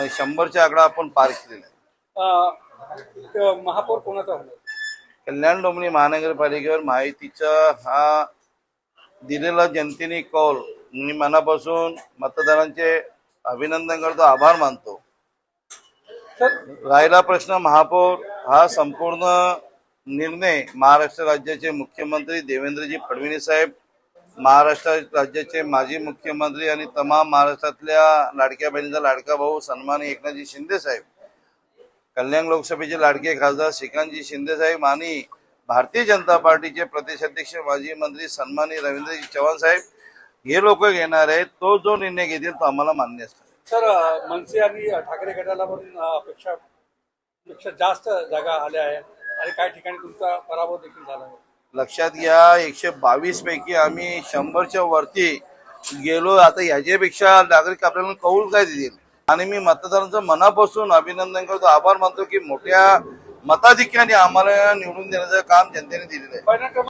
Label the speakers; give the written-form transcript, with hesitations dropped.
Speaker 1: 100चा आकडा आपण पार केलेला आहे.
Speaker 2: महापौर कोणाचा होणार?
Speaker 1: कल्याण डोंबिवली महानगरपालिकेवर माहितीचा हा दिलेला जनतेने कौल मी मनापासून मतदारांचे अभिनंदन करतो, आभार मानतो.
Speaker 2: सर,
Speaker 1: राहिला प्रश्न महापौर, हा संपूर्ण निर्णय महाराष्ट्र राज्याचे मुख्यमंत्री देवेंद्रजी फडणवीस साहेब, महाराष्ट्र राज्याचे माजी मुख्यमंत्री आणि तमाम महाराष्ट्रातल्या लाडक्या बहिणीचा लाडका भाऊ सन्माननीय एकनाथजी शिंदे साहेब, कल्याण लोकसभेचे लाडके खासदार श्रीकांतजी शिंदे साहेब आणि भारतीय जनता पार्टीचे प्रदेशाध्यक्ष माजी मंत्री सन्माननीय रवींद्रजी चव्हाण साहेब हे लोक घेणार आहेत. तो जो निर्णय घेतील तो आम्हाला मान्य असतो.
Speaker 2: सर, मनसे आणि ठाकरे गटाला पण पेक्षा जास्त जागा आल्या आहेत आणि काही ठिकाणी तुमचा पराभव देखील झाला आहे.
Speaker 1: लक्षात घ्या, 122 पैकी आम्ही 100च्या वरती गेलो. आता याच्यापेक्षा नागरिक आपल्याला कौल काय देतील. आणि मी मतदारांचं मनापासून अभिनंदन करतो, आभार मानतो की मोठ्या मताधिक्याने आम्हाला निवडून देण्याचं काम जनतेने दिलेलं आहे.